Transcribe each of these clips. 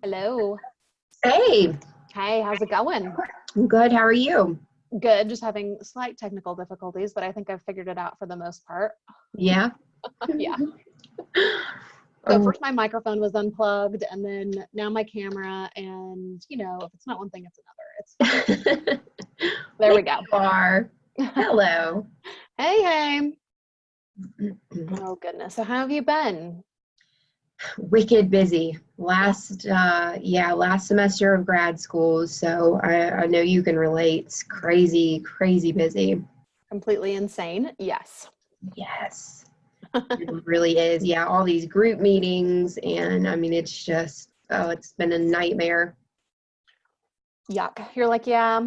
Hello. Hey, Hey, how's it going? I'm good. How are you? Good. Just having slight technical difficulties, but I think I've figured it out for the most part. Yeah. Yeah. So first my microphone was unplugged, and then now my camera, and if it's not one thing, it's another. There we go. You are. Hello. Hey. Oh goodness. So how have you been? Wicked busy. Last semester of grad school. So I know you can relate. It's crazy, crazy busy. Completely insane. Yes. Yes. It really is. Yeah. All these group meetings. And I mean, it's just, it's been a nightmare. Yuck. You're like, yeah,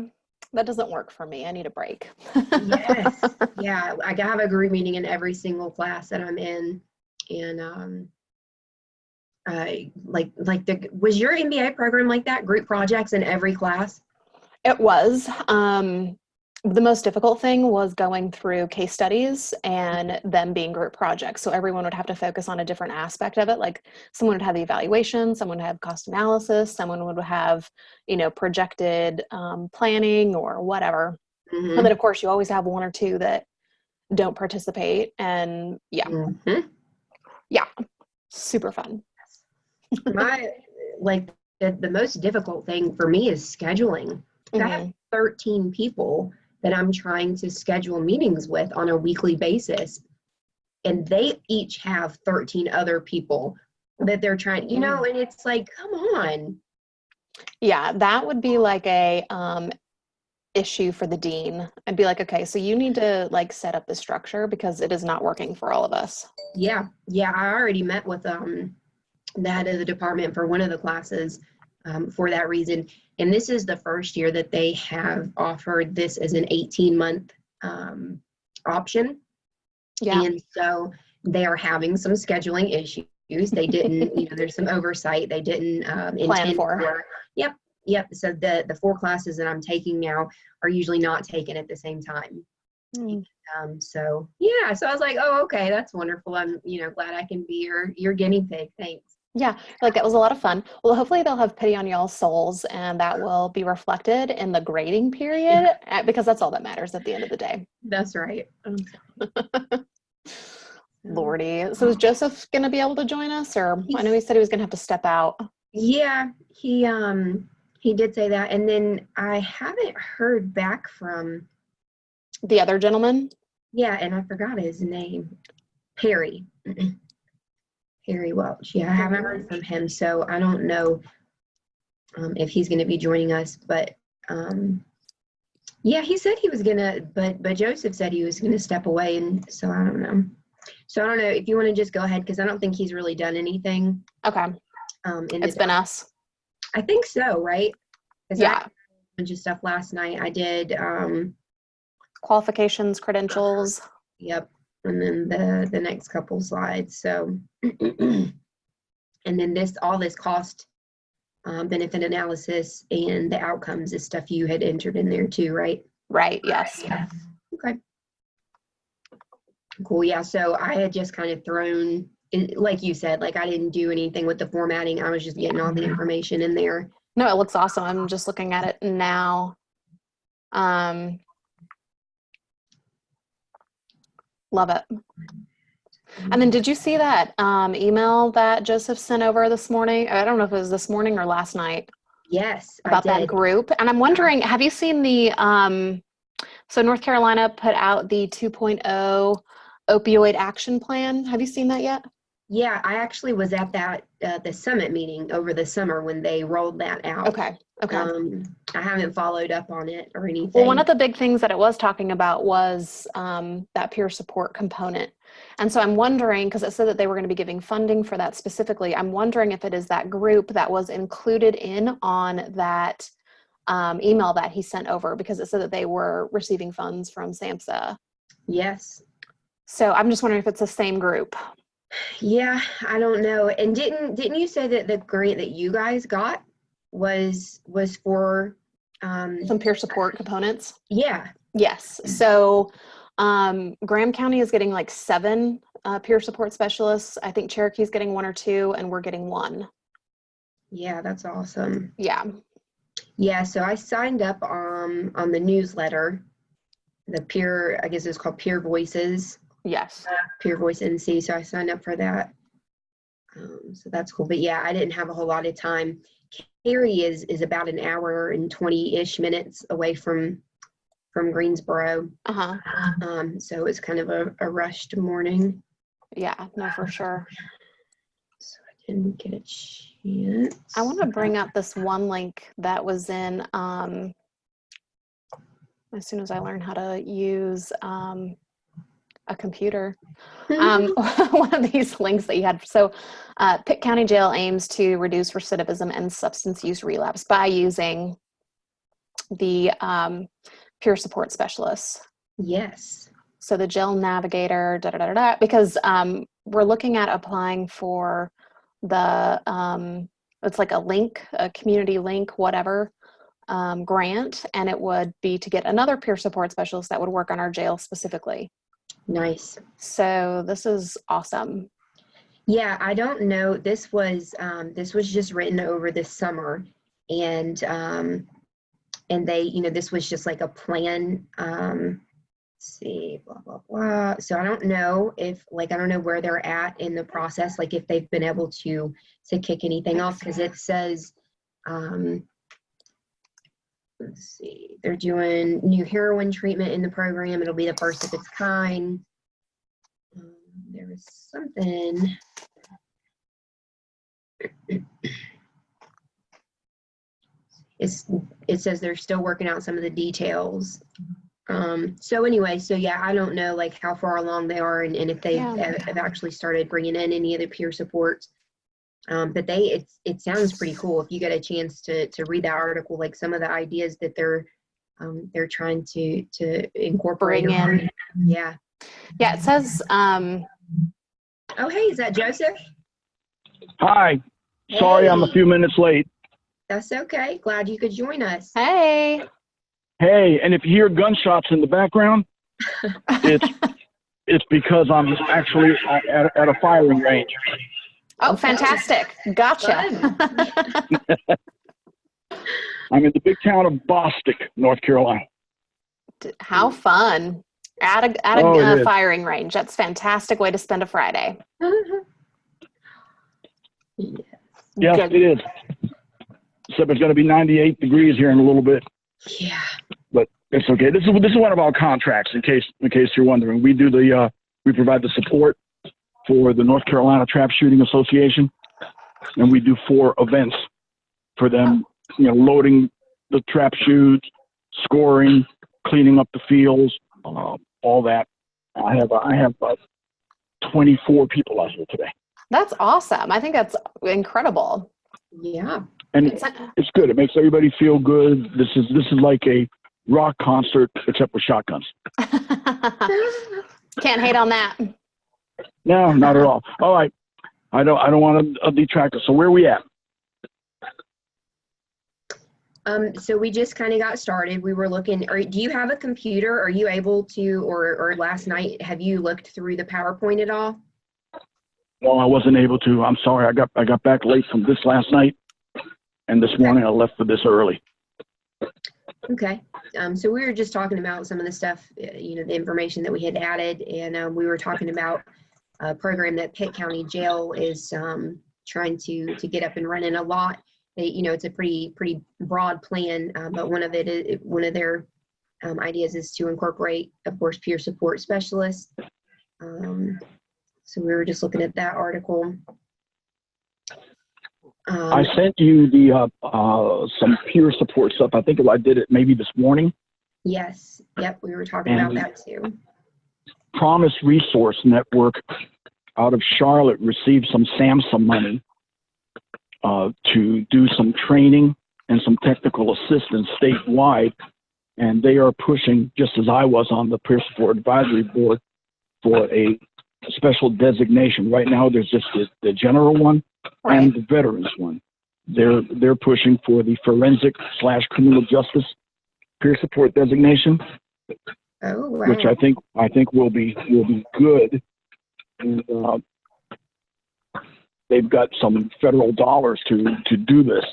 that doesn't work for me. I need a break. Yes. Yeah. I have a group meeting in every single class that I'm in. And, was your MBA program like that? Group projects in every class? It was. The most difficult thing was going through case studies and them being group projects. So everyone would have to focus on a different aspect of it. Like someone would have the evaluation, someone would have cost analysis, someone would have, projected planning or whatever. Mm-hmm. And then of course you always have one or two that don't participate. And yeah, yeah, super fun. The most difficult thing for me is scheduling. I have 13 people that I'm trying to schedule meetings with on a weekly basis. And they each have 13 other people that they're trying, and it's like, come on. Yeah, that would be like a issue for the dean. I'd be like, okay, so you need to like set up the structure because it is not working for all of us. Yeah. I already met with the head of the department for one of the classes for that reason. And this is the first year that they have offered this as an 18-month option. Yeah. And so they are having some scheduling issues. They didn't, there's some oversight. They didn't intend for. Yep. So the 4 classes that I'm taking now are usually not taken at the same time. So I was like, oh, okay, that's wonderful. I'm, glad I can be your guinea pig. Thanks. Yeah, like that was a lot of fun. Well, hopefully they'll have pity on y'all's souls and that will be reflected in the grading period because that's all that matters at the end of the day. That's right. Lordy. So is Joseph going to be able to join us, or I know he said he was going to have to step out. Yeah, he did say that. And then I haven't heard back from the other gentleman. Yeah, and I forgot his name. Perry. Harry Welch. Yeah, I haven't heard from him, so I don't know if he's going to be joining us. But he said he was gonna. But Joseph said he was going to step away, and so I don't know. So I don't know if you want to just go ahead because I don't think he's really done anything. Okay. It's been us. I think so, right? Yeah. I did a bunch of stuff last night. I did qualifications, credentials. Yep. And then the next couple slides. So, and then all this cost benefit analysis and the outcomes is stuff you had entered in there too, right? Right. Yes. Okay. Cool. Yeah. So I had just kind of thrown, like you said, like I didn't do anything with the formatting. I was just getting all the information in there. No, it looks awesome. I'm just looking at it now. Love it. And then did you see that email that Joseph sent over this morning? I don't know if it was this morning or last night. Yes, about I that did. group. And I'm wondering, have you seen the, so North Carolina put out the 2.0 opioid action plan. Have you seen that yet? Yeah, I actually was at that, the summit meeting over the summer when they rolled that out. Okay. I haven't followed up on it or anything. Well, one of the big things that it was talking about was that peer support component. And so I'm wondering, because it said that they were going to be giving funding for that specifically, I'm wondering if it is that group that was included in on that email that he sent over, because it said that they were receiving funds from SAMHSA. Yes. So I'm just wondering if it's the same group. Yeah, I don't know. And didn't you say that the grant that you guys got was for some peer support components? Yeah. Yes. So Graham County is getting like 7 peer support specialists. I think Cherokee's getting 1 or 2, and we're getting 1. Yeah, that's awesome. Yeah. Yeah, so I signed up on the newsletter, the peer, I guess it's called Peer Voices. Yes. Peer Voice NC, so I signed up for that. So that's cool. But yeah, I didn't have a whole lot of time. Cary is about an hour and 20-ish minutes away from Greensboro. So it's kind of a rushed morning. Yeah, no, for sure. So I didn't get a chance. I want to bring up this one link that was in, as soon as I learn how to use a computer, one of these links that you had. So Pitt County Jail aims to reduce recidivism and substance use relapse by using the peer support specialists. Yes. So the jail navigator, because we're looking at applying for the, it's like a link, a community link, whatever, grant, and it would be to get another peer support specialist that would work on our jail specifically. Nice. So this is awesome. Yeah, I don't know. This was just written over this summer, and they, this was just like a plan. Let's see, blah blah blah. So I don't know if, I don't know where they're at in the process, like if they've been able to kick anything off, because it says, let's see, they're doing new heroin treatment in the program. It'll be the first of its kind. There was something. It says they're still working out some of the details. So anyway, so yeah, I don't know how far along they are, and if they have actually started bringing in any of the peer supports. But it sounds pretty cool. If you get a chance to read that article, some of the ideas that they're trying to incorporate in. Yeah. Yeah, it says. Oh, hey, is that Joseph? Hi. Sorry, I'm a few minutes late. That's okay. Glad you could join us. Hey. Hey, and if you hear gunshots in the background, it's because I'm actually at a firing range. Oh, fantastic. Gotcha. I'm in the big town of Bostic, North Carolina. How fun. At a firing range. That's a fantastic way to spend a Friday. Yes, it is. Except it's going to be 98 degrees here in a little bit. Yeah. But it's okay. This is one of our contracts, in case you're wondering. We do we provide the support for the North Carolina Trap Shooting Association, and we do 4 events for them. Loading the trap shoots, scoring, cleaning up the fields, all that. I have 24 people out here today. That's awesome. I think that's incredible. Yeah. And it's good. It makes everybody feel good. This is like a rock concert, except with shotguns. Can't hate on that. No, not at all. All right. I don't want to detract us. So where are we at? So we just kind of got started. We were looking, do you have a computer? Are you able to, or last night, have you looked through the PowerPoint at all? No, I wasn't able to. I'm sorry. I got back late from this last night, and this morning I left for this early. Okay. So we were just talking about some of the stuff, the information that we had added, and we were talking about a program that Pitt County Jail is trying to get up and running a lot. It's a pretty broad plan, but one of their ideas is to incorporate, of course, peer support specialists. So we were just looking at that article. I sent you the some peer support stuff. I think I did it maybe this morning. Yes. Yep. We were talking about that too. Promise Resource Network out of Charlotte received some SAMHSA money to do some training and some technical assistance statewide. And they are pushing, just as I was on the Peer Support Advisory Board, for a special designation. Right now, there's just the general one and the veterans one. They're pushing for the forensic/criminal justice peer support designation, which I think will be good. And they've got some federal dollars to do this.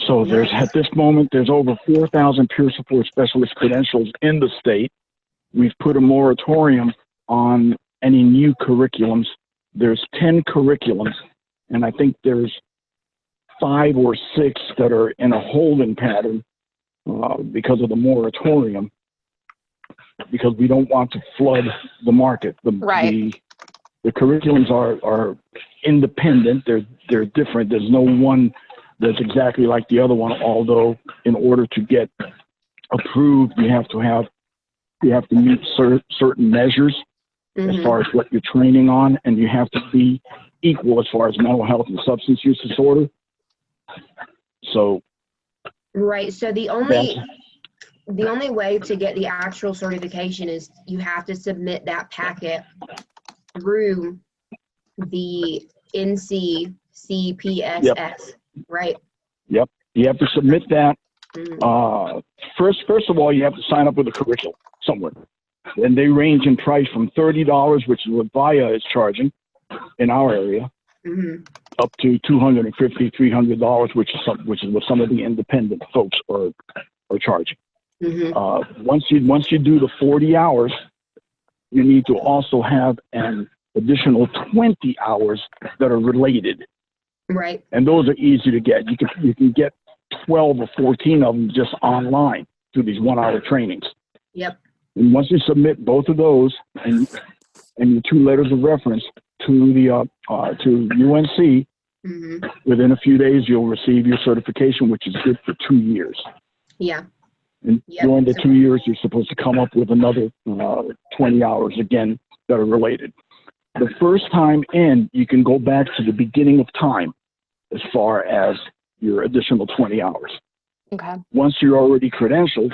So at this moment, there's over 4,000 peer support specialist credentials in the state. We've put a moratorium on any new curriculums. There's 10 curriculums, and I think there's 5 or 6 that are in a holding pattern because of the moratorium, because we don't want to flood the market. The curriculums are independent. They're different. There's no one that's exactly like the other one, although in order to get approved, you have to meet certain measures as far as what you're training on, and you have to be equal as far as mental health and substance use disorder. So so the only way to get the actual certification is you have to submit that packet through the NCCPSS, right? Yep. You have to submit that. First of all, you have to sign up with a curriculum somewhere. And they range in price from $30, which is what VIA is charging in our area, up to $250, $300, which is what some of the independent folks are charging. Once you do the 40 hours, you need to also have an additional 20 hours that are related. Right. And those are easy to get. You can get 12 or 14 of them just online through these 1-hour trainings. Yep. And once you submit both of those and your 2 letters of reference to the to UNC, within a few days you'll receive your certification, which is good for 2 years. Yeah. And during the 2 years, you're supposed to come up with another 20 hours again that are related. The first time in, you can go back to the beginning of time as far as your additional 20 hours. Okay. Once you're already credentialed,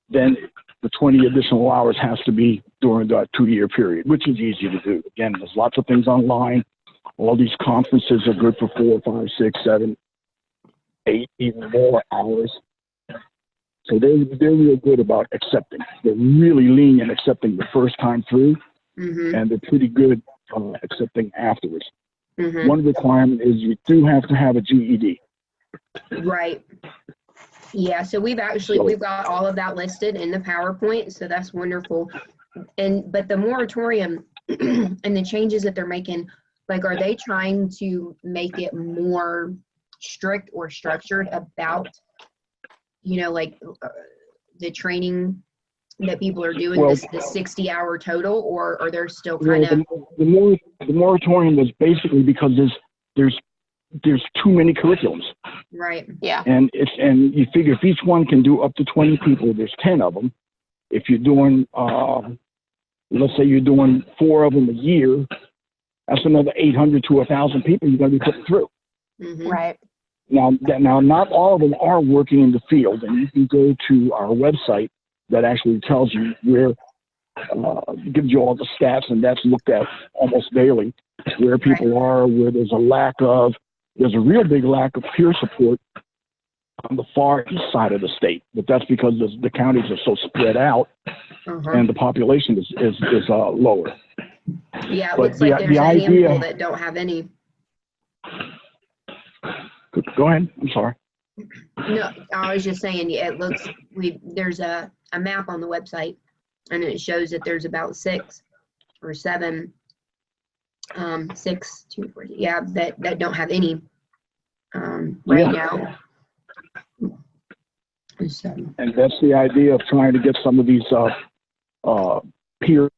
then the 20 additional hours has to be during that 2-year period, which is easy to do. Again, there's lots of things online. All these conferences are good for 4, 5, 6, 7, 8, even more hours. So they're real good about accepting. They're really lenient accepting the first time through, and they're pretty good accepting afterwards. One requirement is you do have to have a GED. Right. Yeah, so we've got all of that listed in the PowerPoint, so that's wonderful. But the moratorium and the changes that they're making, like, are they trying to make it more strict or structured about, the training that people are doing, this 60-hour total, or are there still kind of the moratorium was basically because there's too many curriculums. Right. Yeah. And you figure if each one can do up to 20 people, there's 10 of them. If you're doing, let's say you're doing 4 of them a year, that's another 800 to 1,000 people you're going to be putting through. Right. Now, not all of them are working in the field, and you can go to our website that actually tells you where, gives you all the stats, and that's looked at almost daily, where people are, where there's a real big lack of peer support on the far east side of the state, but that's because the counties are so spread out and the population is lower. Yeah, it But looks like there's a handful that don't have any. Go ahead. I'm sorry. No, I was just saying, yeah, it looks, there's a map on the website, and it shows that there's about 6 or 7, 6, 2, 4, yeah, that don't have any right now. So, And that's the idea of trying to get some of these peer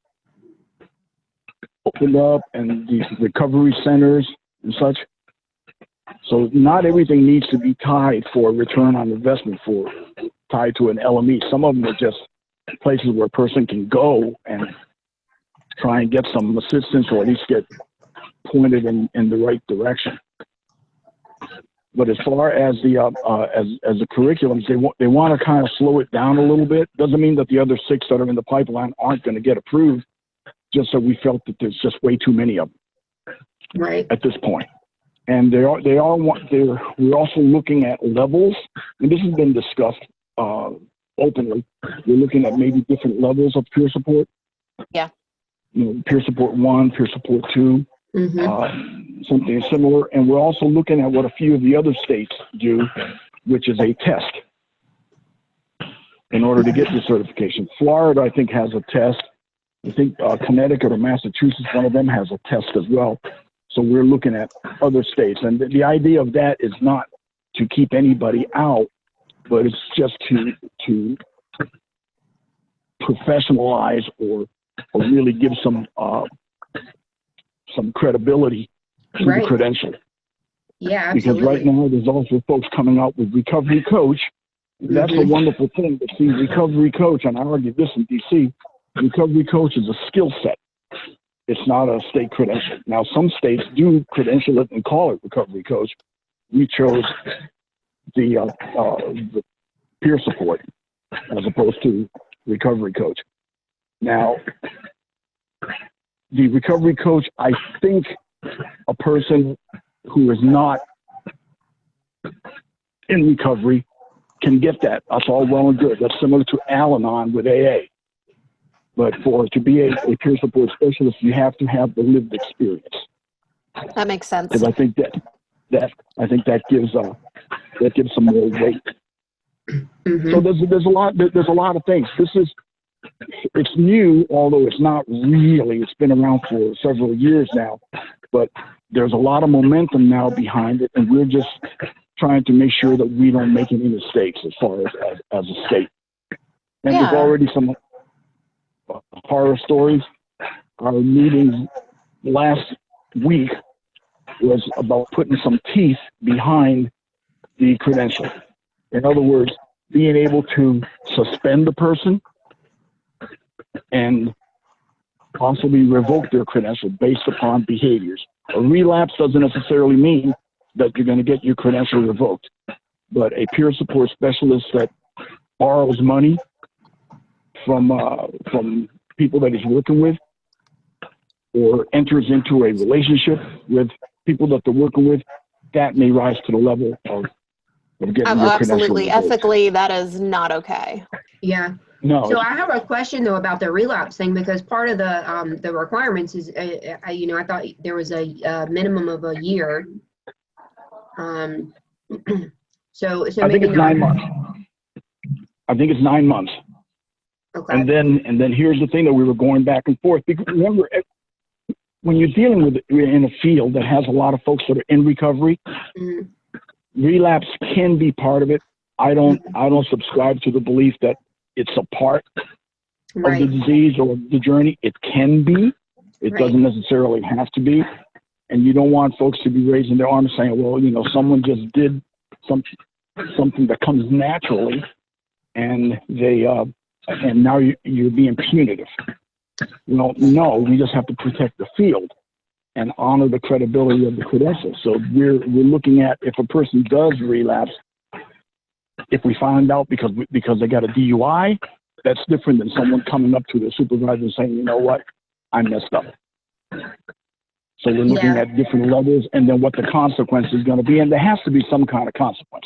opened up and these recovery centers and such. So not everything needs to be tied for a return on investment, for tied to an LME. Some of them are just places where a person can go and try and get some assistance, or at least get pointed in the right direction. But as far as the as the curriculums, they want to kind of slow it down a little bit. Doesn't mean that the other 6 that are in the pipeline aren't going to get approved. Just so we felt that there's just way too many of them right. at this point. And we're also looking at levels, and this has been discussed openly. We're looking at maybe different levels of peer support. Yeah. You know, peer support 1, peer support 2, something similar. And we're also looking at what a few of the other states do, which is a test in order to get the certification. Florida, I think, has a test. I think Connecticut or Massachusetts, one of them has a test as well. So we're looking at other states. And the idea of that is not to keep anybody out, but it's just to professionalize or really give some credibility to the credential. Yeah, absolutely. Because right now there's also folks coming out with Recovery Coach. That's a wonderful thing to see Recovery Coach, and I argued this in DC. Recovery Coach is a skill set. It's not a state credential. Now, some states do credential it and call it Recovery Coach. We chose the peer support as opposed to Recovery Coach. Now, the Recovery Coach, I think a person who is not in recovery can get that. That's all well and good. That's similar to Al-Anon with AA. But to be a peer support specialist, you have to have the lived experience. That makes sense. Because I think that gives some more weight. So there's a lot of things. It's new, although it's not really. It's been around for several years now, but there's a lot of momentum now behind it, and we're just trying to make sure that we don't make any mistakes as far as a state. And there's already some horror stories. Our meeting last week was about putting some teeth behind the credential. In other words, being able to suspend the person and possibly revoke their credential based upon behaviors. A relapse doesn't necessarily mean that you're going to get your credential revoked, but a peer support specialist that borrows money from people that he's working with, or enters into a relationship with people that they're working with, that may rise to the level of getting your credential absolutely revoked. Ethically, that is not okay. Yeah. No. So I have a question though about the relapse thing, because part of the requirements is, I thought there was a minimum of a year. So I think it's 9 months. I think it's 9 months. Okay. And then here's the thing that we were going back and forth. Because remember, when you're dealing with in a field that has a lot of folks that are in recovery, relapse can be part of it. I don't subscribe to the belief that it's a part of the disease or the journey. It can be. It doesn't necessarily have to be. And you don't want folks to be raising their arms saying, well, someone just did something that comes naturally, and they and now you're being punitive. Well, no, we just have to protect the field and honor the credibility of the credentials. So we're looking at, if a person does relapse, if we find out because they got a DUI, that's different than someone coming up to their supervisor and saying, you know what, I messed up. So we're looking at different levels, and then what the consequence is going to be, and there has to be some kind of consequence.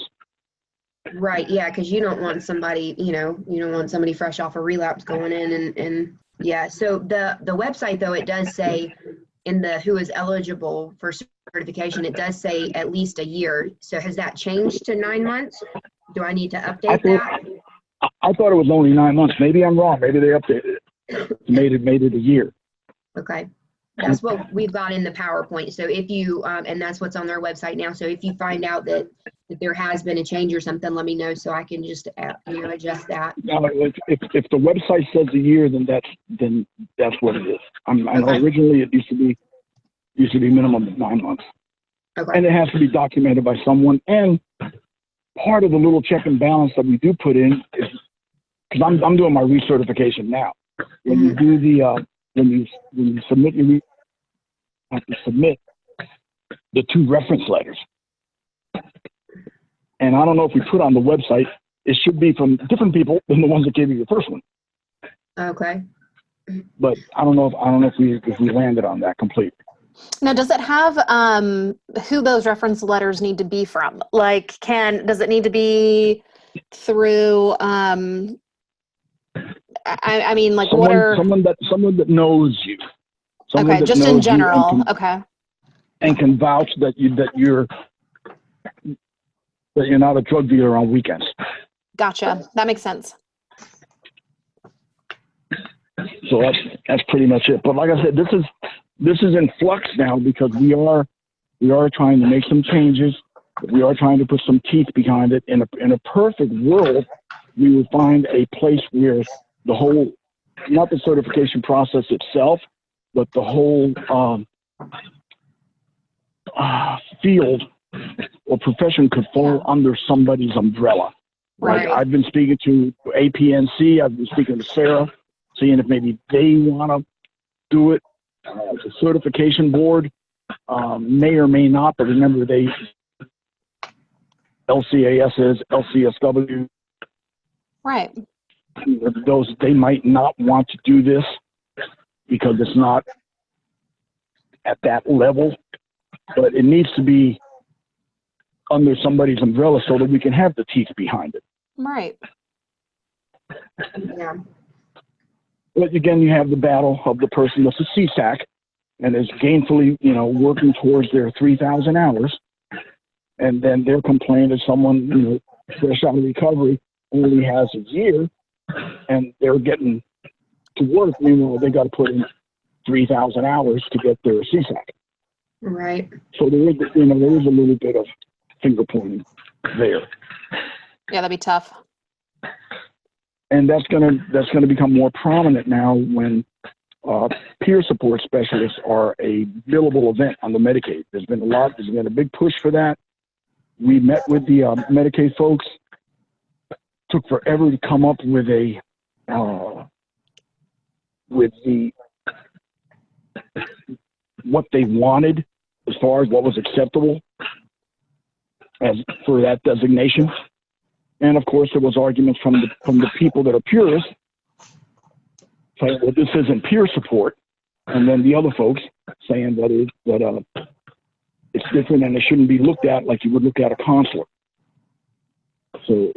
Right. Yeah, because you don't want somebody, you don't want somebody fresh off a relapse going in and yeah. So the website though, it does say in the who is eligible for certification, it does say at least a year. So has that changed to 9 months? Do I need to I update that? thought it was only 9 months. Maybe I'm wrong. Maybe they updated it. Made it a year. Okay. That's what we've got in the PowerPoint. So if you, and that's what's on their website now. So if you find out that there has been a change or something, let me know so I can just, adjust that. Now, if the website says a year, then that's what it is. I know Okay. originally it used to be minimum of 9 months, Okay. and it has to be documented by someone. And part of the little check and balance that we do put in is because I'm doing my recertification now. When you do the when you submit you have to submit the 2 reference letters. And I don't know if we put on the website, it should be from different people than the ones that gave you your first one. Okay. But I don't know if we landed on that completely. Now, does it have who those reference letters need to be from? Like, does it need to be through? I mean, like, someone that knows you. Okay, just in general. Okay. And can vouch that you're not a drug dealer on weekends. Gotcha. That makes sense. So that's pretty much it. But like I said, this is in flux now because we are trying to make some changes. We are trying to put some teeth behind it. In a perfect world, we would find a place where the whole, not the certification process itself, but the whole field or profession could fall under somebody's umbrella. Right. Like I've been speaking to APNC, I've been speaking to Sarah, seeing if maybe they want to do it. The certification board may or may not, but remember LCAS is LCSW. Right. They might not want to do this because it's not at that level, but it needs to be under somebody's umbrella so that we can have the teeth behind it. Right. Yeah. But again, you have the battle of the person that's a CSAC and is gainfully, working towards their 3,000 hours. And then their complaint is someone, fresh out of recovery only has a year and they're getting to work. Meanwhile, they got to put in 3,000 hours to get their CSAC. Right. So there is a little bit of finger pointing there. Yeah, that'd be tough. And that's gonna become more prominent now when peer support specialists are a billable event on the Medicaid. There's been a big push for that. We met with the Medicaid folks. Took forever to come up with what they wanted as far as what was acceptable as for that designation. And of course, there was arguments from the people that are purists saying, well, this isn't peer support. And then the other folks saying that it's different and it shouldn't be looked at like you would look at a consular. So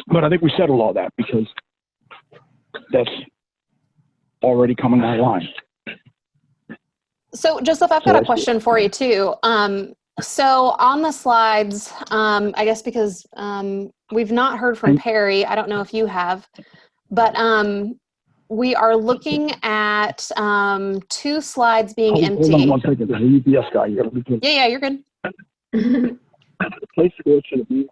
but I think we settled all that because that's already coming online. So, Joseph, I've got a question for you too. So on the slides, I guess because we've not heard from Perry, I don't know if you have, but we are looking at 2 slides being empty. Hold on 1 second. There's a UPS guy here. Yeah, you're good. The place to go should be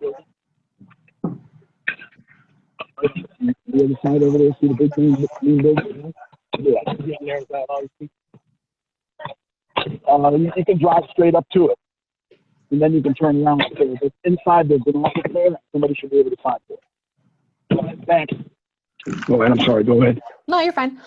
the other side over there. See the big green building? Yeah, there's that, obviously. You can drive straight up to it. And then you can turn around. But inside there's an office there. Somebody should be able to find it. Thanks. Go ahead. I'm sorry. Go ahead. No, you're fine.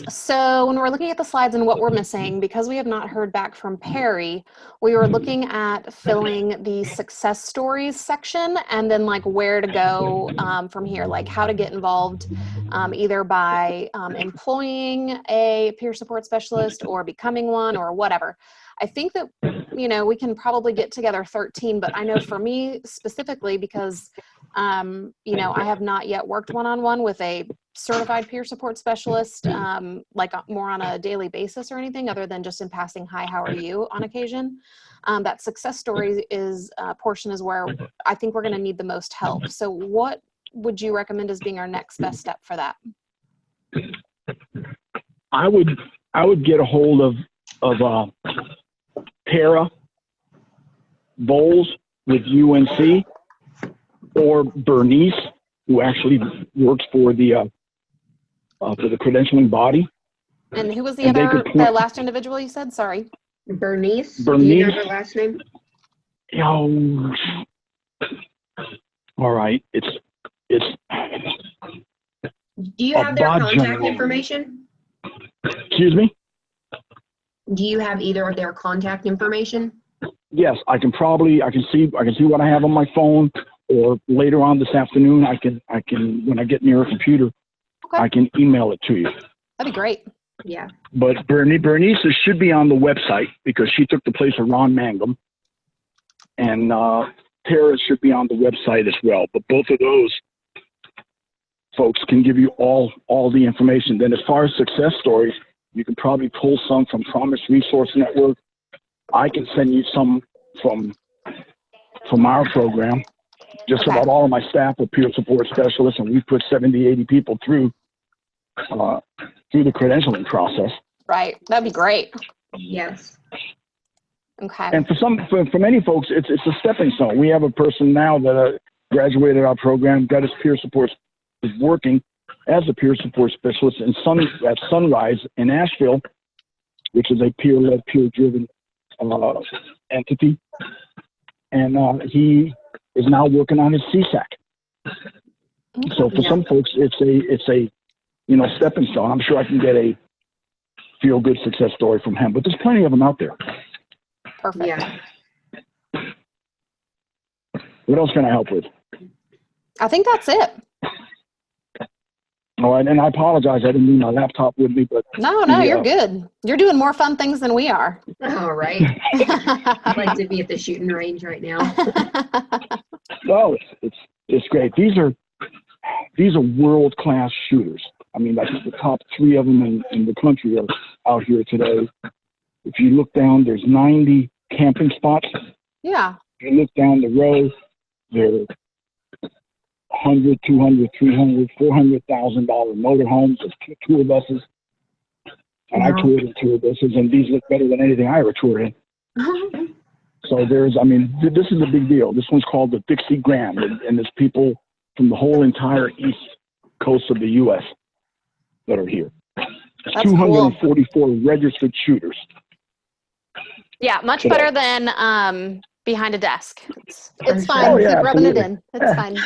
So when we're looking at the slides and what we're missing, because we have not heard back from Perry, we were looking at filling the success stories section and then like where to go from here, like how to get involved either by employing a peer support specialist or becoming one or whatever. I think that, we can probably get together 13, but I know for me specifically, because, I have not yet worked one-on-one with a certified peer support specialist, like more on a daily basis or anything other than just in passing, hi, how are you on occasion. That success story is portion is where I think we're going to need the most help. So what would you recommend as being our next best step for that? I would get a hold of Tara Bowles with UNC, or Bernice, who actually works for the credentialing body. And who was the last individual you said? Sorry. Bernice. Bernice. Do you know her last name? Oh, all right. It's. Do you have their contact information? Excuse me? Do you have either of their contact information? Yes, I can see what I have on my phone, or later on this afternoon, I can when I get near a computer, okay, I can email it to you. That'd be great. Yeah. But Bernice should be on the website because she took the place of Ron Mangum, and Tara should be on the website as well. But both of those folks can give you all the information. Then as far as success stories, you can probably pull some from Promise Resource Network. I can send you some from our program. Just about all of my staff are peer support specialists, and we've put 70, 80 people through the credentialing process. Right. That'd be great. Yes. Okay. And for many folks, it's a stepping stone. We have a person now that graduated our program, got his peer support, is working as a peer support specialist at Sunrise in Asheville, which is a peer-led, peer-driven entity. And he is now working on his CSAC. So for some folks, it's a stepping stone. I'm sure I can get a feel-good success story from him, but there's plenty of them out there. Perfect. Yeah. What else can I help with? I think that's it. Oh, and I apologize. I didn't bring my laptop with me, but no, you're good. You're doing more fun things than we are. All right. I'd like to be at the shooting range right now. Well, it's great. These are world-class shooters. I mean, I think the top 3 of them in the country are out here today. If you look down, there's 90 camping spots. Yeah. If you look down the road, there are 100, 200, 300, $400,000 motorhomes. There's tour buses. And I toured in tour buses, and these look better than anything I ever toured in. So this is a big deal. This one's called the Dixie Grand, and there's people from the whole entire east coast of the U.S. that are here. There's 244 cool. Registered shooters. Yeah, much better than behind a desk. It's fine. Oh, yeah, keep rubbing absolutely. it in. It's fine.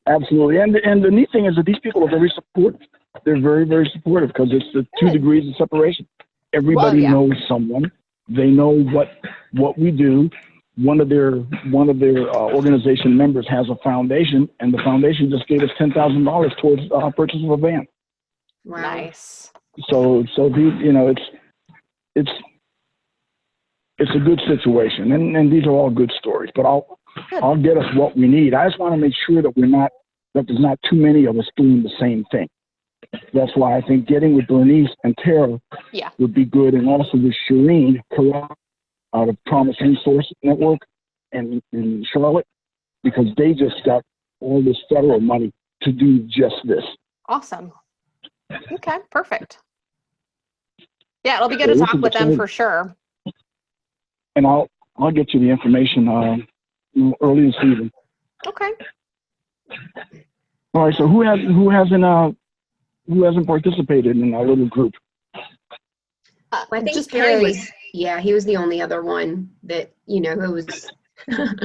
Absolutely. And the neat thing is that these people are very supportive. They're very, very supportive because it's the 2 degrees of separation. Everybody knows someone. They know what we do. One of their organization members has a foundation, and the foundation just gave us $10,000 towards purchase of a van. Wow. Nice. So it's a good situation, and these are all good stories. But I'll get us what we need. I just want to make sure that there's not too many of us doing the same thing. That's why I think getting with Bernice and Tara would be good, and also with Shireen Carrera out of Promise Resource Network in Charlotte, because they just got all this federal money to do just this. Awesome. Okay, perfect. Yeah, it'll be good to talk with them for sure. And I'll get you the information early this evening. Okay. All right. So who hasn't participated in our little group? I think just Perry was. Yeah, he was the only other one that who was.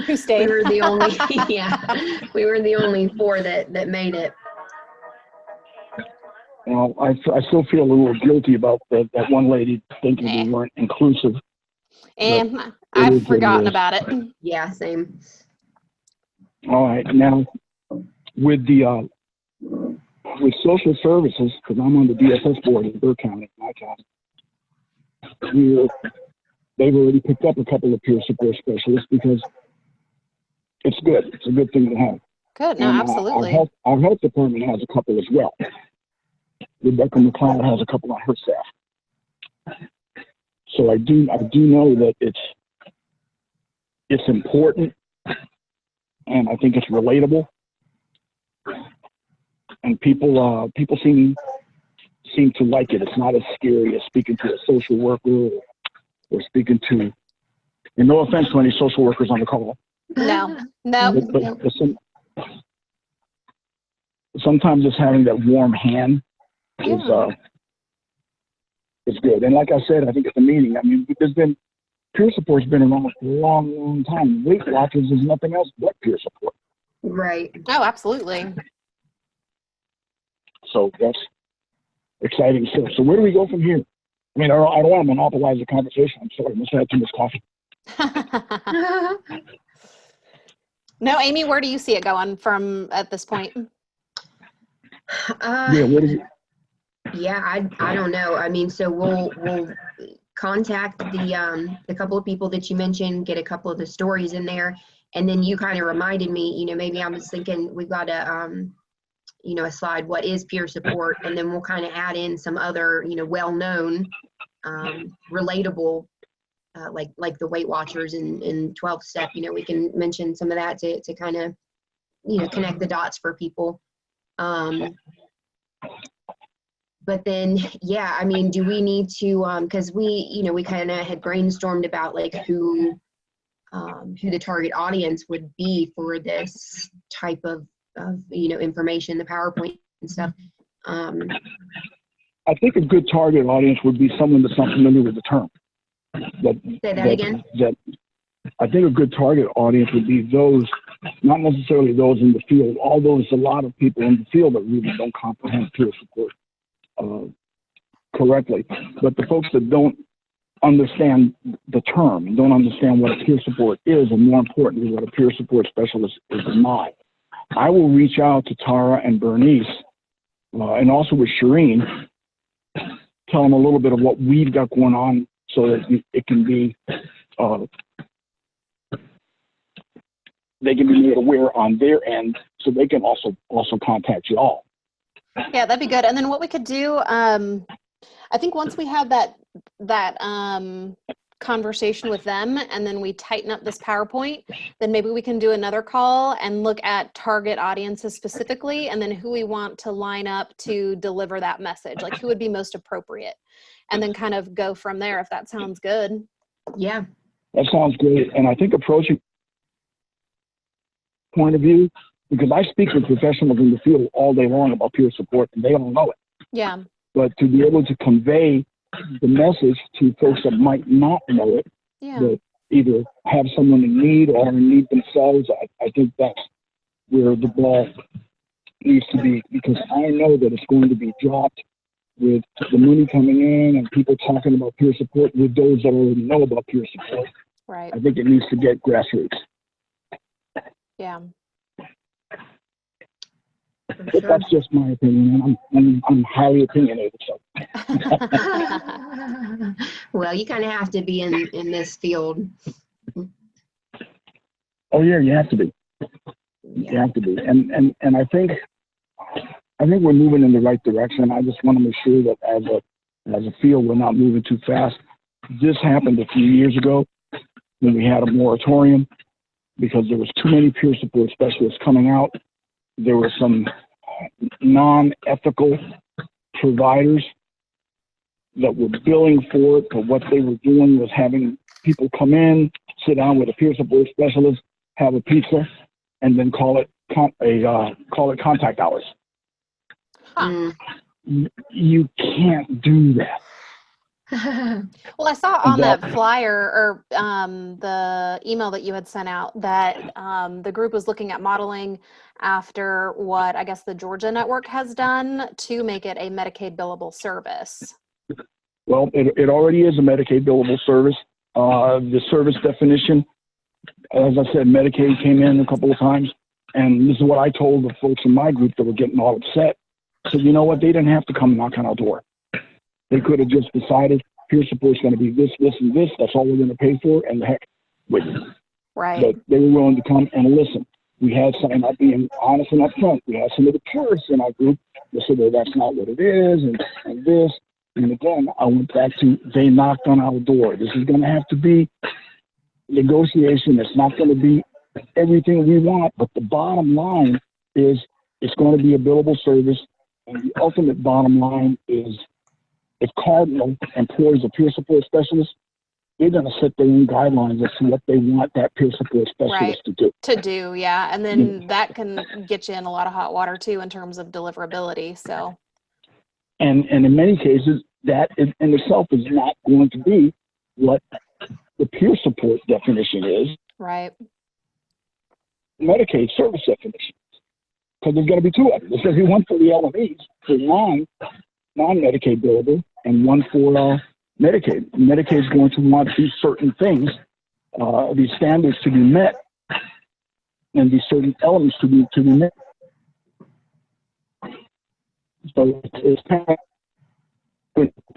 Who stayed? We were the only. We were the only 4 that made it. Well, I still feel a little guilty about that one lady thinking we weren't inclusive. And I've forgotten about it. Yeah, same. All right, now with social services, because I'm on the DSS board in Burke County, my county, they've already picked up a couple of peer support specialists because it's good. It's a good thing to have. Good. No, And absolutely. our health department has a couple as well. Rebecca McLeod has a couple on her staff. So I do know that it's important, and I think it's relatable, and people seem to like it. It's not as scary as speaking to a social worker or speaking to, and no offense to any social workers on the call. No. But sometimes just having that warm hand is good. And like I said, I think at the meeting, I mean, peer support's been around for a long, long time. Weight Watchers is nothing else but peer support. Right. Oh, absolutely. So that's exciting stuff. So where do we go from here? I mean, I don't want to monopolize the conversation. I'm sorry, I must have had too much coffee. No, Amy, where do you see it going from at this point? Yeah, I don't know. I mean, so we'll contact the couple of people that you mentioned, get a couple of the stories in there, and then you kind of reminded me, maybe I was thinking we've got a slide, what is peer support, and then we'll kind of add in some other, well-known, relatable, like the Weight Watchers and 12 step, we can mention some of that to kind of, connect the dots for people. But then, yeah, I mean, do we need to, because we kind of had brainstormed about like who the target audience would be for this type of information, the PowerPoint and stuff. I think a good target audience would be someone that's not familiar with the term. Say that again? I think a good target audience would be those, not necessarily those in the field, although there's a lot of people in the field that really don't comprehend peer support correctly. But the folks that don't understand the term and don't understand what a peer support is, and more importantly, what a peer support specialist is not, I will reach out to Tara and Bernice, and also with Shireen, tell them a little bit of what we've got going on so that it can be, they can be made aware on their end so they can also contact you all. Yeah, that'd be good. And then what we could do, I think once we have that conversation with them and then we tighten up this PowerPoint, then maybe we can do another call and look at target audiences specifically and then who we want to line up to deliver that message, like who would be most appropriate, and then kind of go from there if that sounds good. Yeah. That sounds great. And I think approaching point of view, because I speak with professionals in the field all day long about peer support and they don't know it. Yeah. But to be able to convey the message to folks that might not know it, that either have someone in need or in need themselves, I think that's where the ball needs to be, because I know that it's going to be dropped with the money coming in and people talking about peer support with those that already know about peer support. Right. I think it needs to get grassroots. Yeah. But that's just my opinion, and I'm highly opinionated. So. Well, you kind of have to be in this field. Oh yeah, you have to be. Yeah. You have to be, and I think we're moving in the right direction. I just want to make sure that as a field, we're not moving too fast. This happened a few years ago when we had a moratorium because there was too many peer support specialists coming out. There were some non-ethical providers that were billing for it, but what they were doing was having people come in, sit down with a peer support specialist, have a pizza, and then call it contact hours. Huh. You can't do that. Well, I saw on that flyer or the email that you had sent out that the group was looking at modeling after what I guess the Georgia network has done to make it a Medicaid billable service. Well, it already is a Medicaid billable service. The service definition, as I said, Medicaid came in a couple of times, and this is what I told the folks in my group that were getting all upset. So you know what? They didn't have to come knock on our door. They could have just decided peer support is going to be this, this, and this. That's all we're going to pay for, and the heck with it. Right. But they were willing to come and listen. We had some, and I'm being honest and upfront, we had some of the purists in our group that said, well, that's not what it is, and this. And again, I went back to, they knocked on our door. This is going to have to be negotiation. It's not going to be everything we want, but the bottom line is it's going to be a billable service. And the ultimate bottom line is if Cardinal employs a peer support specialist, they're going to set their own guidelines as to what they want that peer support specialist to do. To do, yeah. And then that can get you in a lot of hot water too in terms of deliverability. So, and in many cases, that in itself is not going to be what the peer support definition is. Right. Medicaid service definition. Because there's going to be two of them. There's going to be one for the LMEs, for non-Medicaid billable, and one for Medicaid. Medicaid is going to want these certain things, these standards to be met, and these certain elements to be met. So it's kind of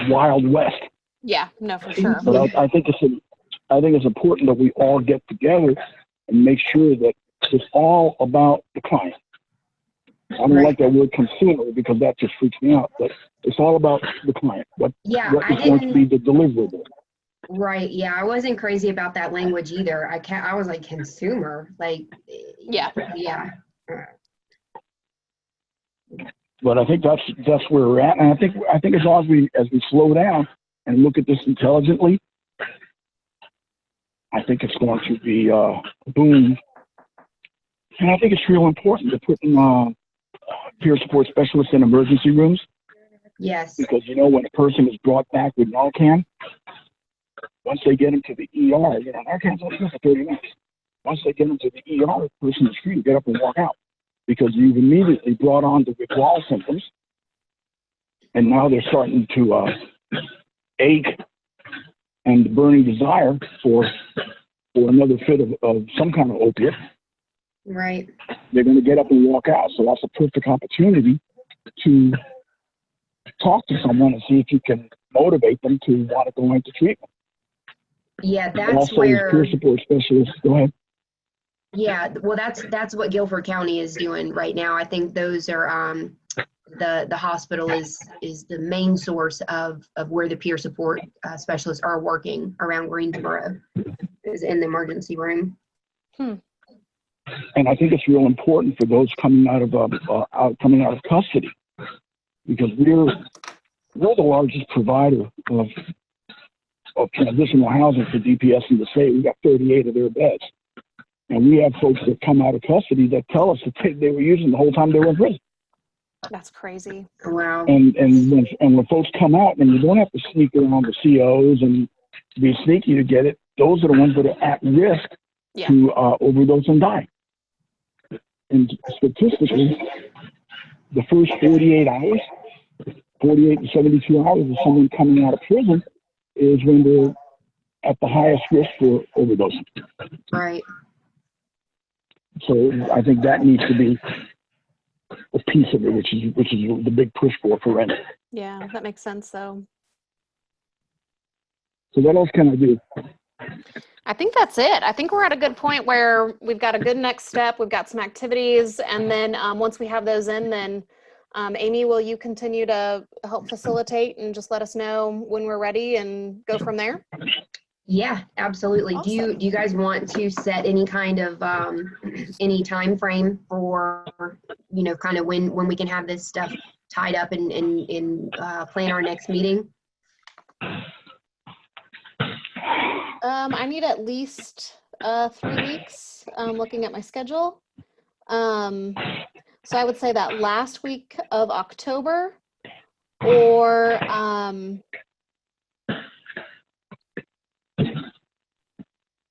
Wild West. Yeah, no, for sure. But I think it's important that we all get together and make sure that it's all about the client. I don't like that word consumer because that just freaks me out, but it's all about the client. What is going to be the deliverable? Right. Yeah. I wasn't crazy about that language either. I was like consumer, like, yeah. But I think that's where we're at. And I think as long as we slow down and look at this intelligently, I think it's going to be boom. And I think it's real important to put in peer support specialists in emergency rooms. Yes. Because, when a person is brought back with Narcan, once they get them to the ER, Narcan's only good for 30 minutes. Once they get them to the ER, the person is free to get up and walk out because you've immediately brought on the withdrawal symptoms. And now they're starting to ache and the burning desire for another fit of some kind of opiate. Right. They're going to get up and walk out. So that's a perfect opportunity to talk to someone and see if you can motivate them to want to go into treatment. Yeah, that's also, where peer support specialists. Go ahead. Yeah, well, that's what Guilford County is doing right now. I think those are the hospital is the main source of where the peer support specialists are working around Greensboro, is in the emergency room. And I think it's real important for those coming out of custody, because we're the largest provider of transitional housing for DPS in the state. We got 38 of their beds, and we have folks that come out of custody that tell us that they were using the whole time they were in prison. That's crazy. Wow. And when folks come out, and you don't have to sneak around the COs and be sneaky to get it. Those are the ones that are at risk to overdose and die. And statistically, the first 48 to 72 hours of someone coming out of prison is when they're at the highest risk for overdosing. Right. So I think that needs to be a piece of it, which is the big push for forensic. Yeah, that makes sense though. So what else can I do? I think that's it. I think we're at a good point where we've got a good next step. We've got some activities, and then once we have those in, then Amy, will you continue to help facilitate and just let us know when we're ready and go from there? Yeah, absolutely. Awesome. Do you guys want to set any kind of any time frame for kind of when we can have this stuff tied up and plan our next meeting? I need at least 3 weeks, looking at my schedule. So I would say that last week of October, or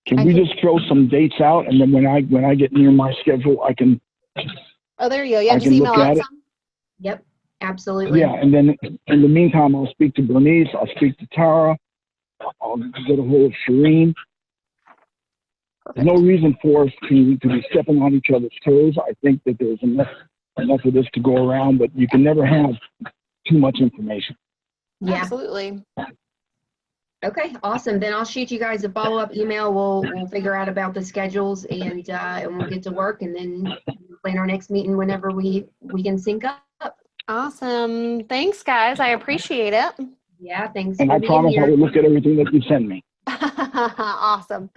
can we just throw some dates out, and then when I get near my schedule, I can. Oh, there you go. Yeah, just email out some. Yep, absolutely. Yeah, and then in the meantime, I'll speak to Bernice. I'll speak to Tara. I'll get a hold of Shireen. There's no reason for us to be stepping on each other's toes. I think that there's enough of this to go around, but you can never have too much information. Yeah. Absolutely. Okay, awesome. Then I'll shoot you guys a follow-up email. We'll figure out about the schedules, and we'll figure out about the schedules, and we'll get to work, and then plan our next meeting whenever we can sync up. Awesome. Thanks, guys. I appreciate it. Yeah, thanks And for I being promise I here. will look at everything that you send me. Awesome.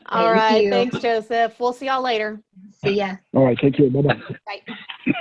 All Thank right. you. Thanks, Joseph. We'll see y'all later. See ya. All right, take care. Bye-bye. Bye.